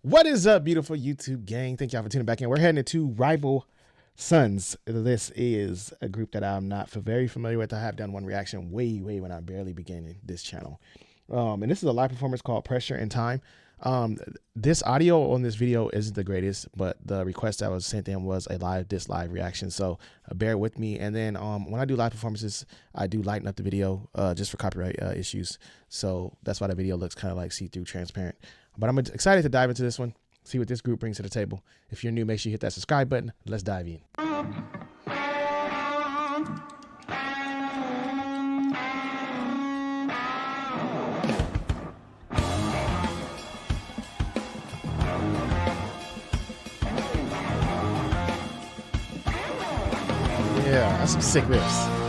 What is up, beautiful YouTube gang? Thank y'all for tuning back in. We're heading into Rival Sons. This is a group that I'm not very familiar with. I have done one reaction way when I barely began this channel. And this is a live performance called Pressure and Time. This audio on this video isn't the greatest, but the request that was sent in was a live reaction. So bear with me. And then when I do live performances, I do lighten up the video just for copyright issues. So that's why the video looks kind of like see-through transparent. But I'm excited to dive into this one, see what this group brings to the table. If you're new, make sure you hit that subscribe button. Let's dive in. Yeah, that's some sick riffs.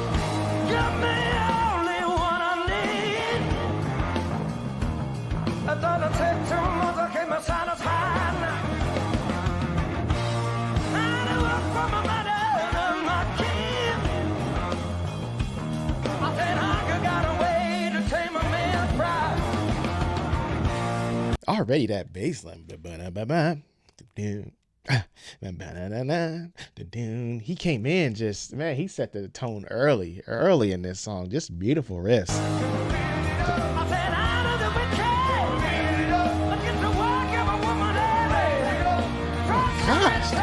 Already that bass line. He came in just, man, he set the tone early in this song. Just beautiful riffs. Oh gosh.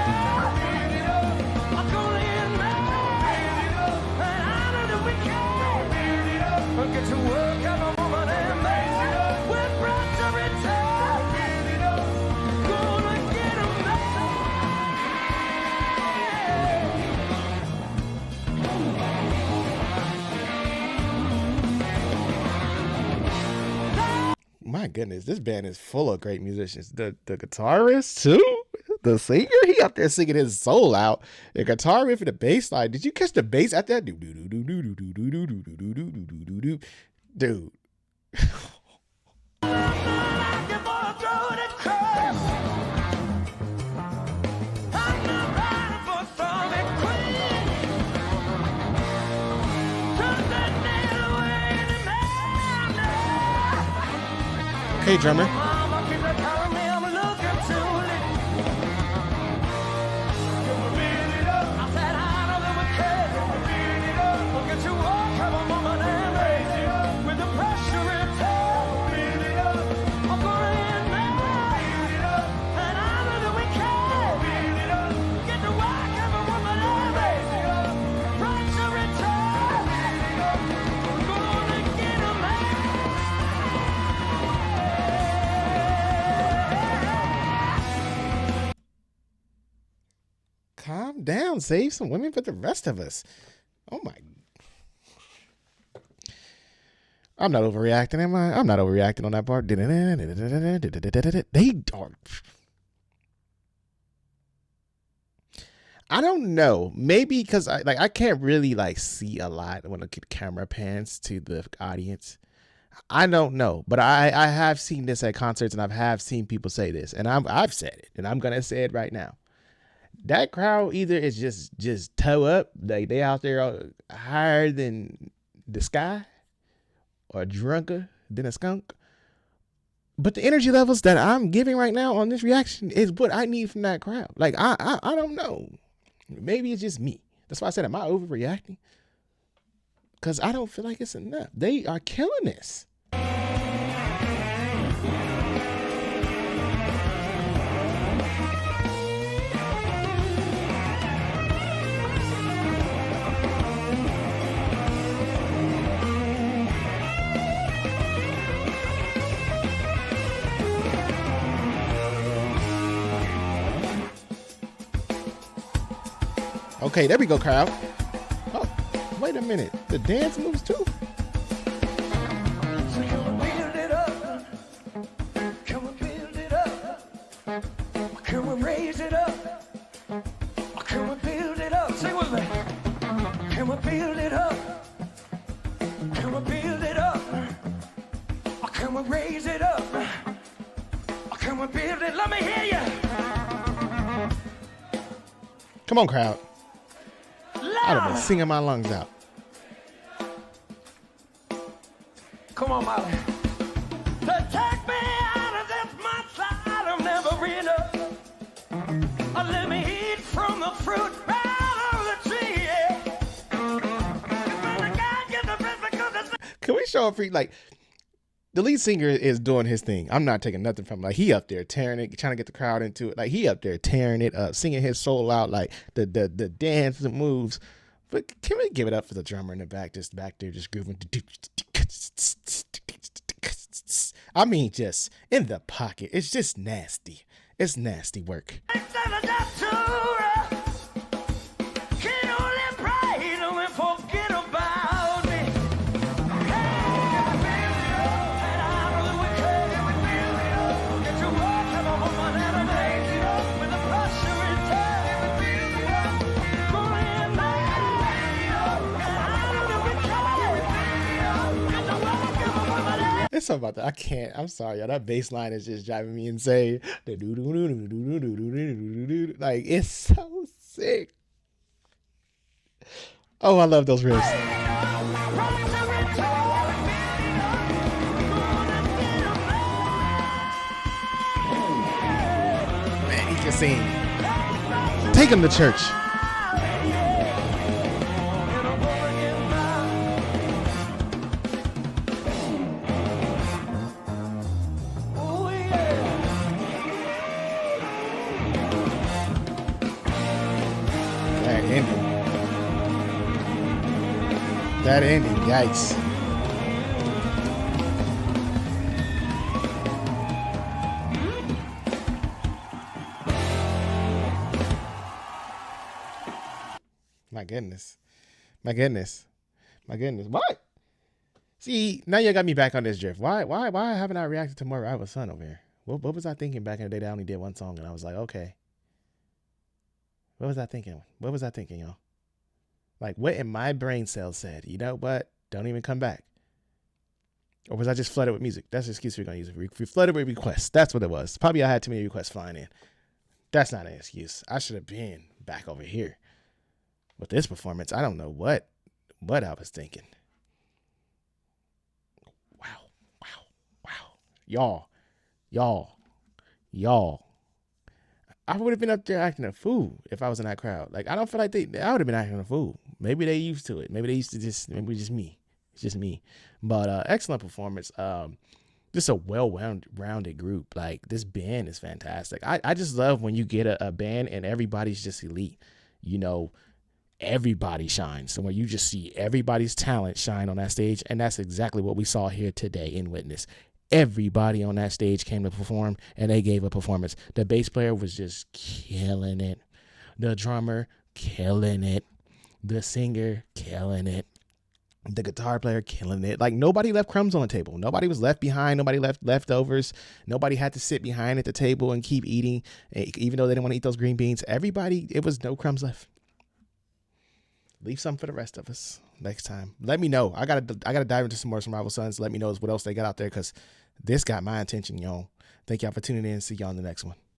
My goodness, this band is full of great musicians. The guitarist too, the singer, he up there singing his soul out. The guitar riff and the bass line. Did you catch the bass at that? Dude. Hey, drummer. Calm down, save some women for the rest of us. Oh my. I'm not overreacting, am I? I'm not overreacting on that part. They are. I don't know. Maybe because I can't really see a lot when the camera pans to the audience. I don't know, but I have seen this at concerts, and I have seen people say this, and I've said it, and I'm gonna say it right now. That crowd either is just toe up, like they out there higher than the sky, or drunker than a skunk. But the energy levels that I'm giving right now on this reaction is what I need from that crowd. Like I don't know. Maybe it's just me. That's why I said, am I overreacting? Because I don't feel like it's enough. They are killing this. Okay, there we go, crowd. Oh, wait a minute. The dance moves too. So can we build it up? Can we build it up? Can we raise it up? Can we build it up? Sing with me. Can we build it up? Can we build it up? Can we raise it up? Can we build it? Let me hear you. Come on, crowd. I'd have been singing my lungs out. Come on, Molly. To take me out of this, my side of never hurry up. Let me eat from the fruit out of the tree. Can we show a free, like, the lead singer is doing his thing. I'm not taking nothing from him. Like, he up there tearing it, trying to get the crowd into it. Like, he up there tearing it up, singing his soul out, like the dance, the moves. But can we give it up for the drummer in the back, just back there, just grooving? I mean, just in the pocket. It's just nasty. It's nasty work. It's something about that. I can't. I'm sorry, y'all. That bass line is just driving me insane. Like, it's so sick. Oh, I love those riffs. Man, he can sing. Take him to church. That ending, yikes. My goodness. My goodness. My goodness. What? See, now you got me back on this drift. Why haven't I reacted to more Rival Son over here? What was I thinking back in the day that I only did one song and I was like, okay. What was I thinking? What was I thinking, y'all? Like, what in my brain cells said, you know what? Don't even come back. Or was I just flooded with music? That's the excuse we're going to use. We flooded with requests. That's what it was. Probably I had too many requests flying in. That's not an excuse. I should have been back over here. With this performance, I don't know what I was thinking. Wow. Y'all. I would have been up there acting a fool if I was in that crowd. Like, I don't feel like I would have been acting a fool. Maybe they used to it. Maybe they used to maybe just me. It's just me. But excellent performance. Just a well-rounded group. Like, this band is fantastic. I just love when you get a band and everybody's just elite. You know, everybody shines. So when you just see everybody's talent shine on that stage, and that's exactly what we saw here today in Witness. Everybody on that stage came to perform, and they gave a performance. The bass player was just killing it. The drummer, killing it. The singer, killing it. The guitar player, killing it. Like, nobody left crumbs on the table. Nobody was left behind. Nobody left leftovers. Nobody had to sit behind at the table and keep eating, even though they didn't want to eat those green beans. Everybody, it was no crumbs left. Leave some for the rest of us next time. Let me know. I gotta dive into some more Rival Sons. Let me know what else they got out there, because this got my attention, y'all. Thank y'all for tuning in. See y'all in the next one.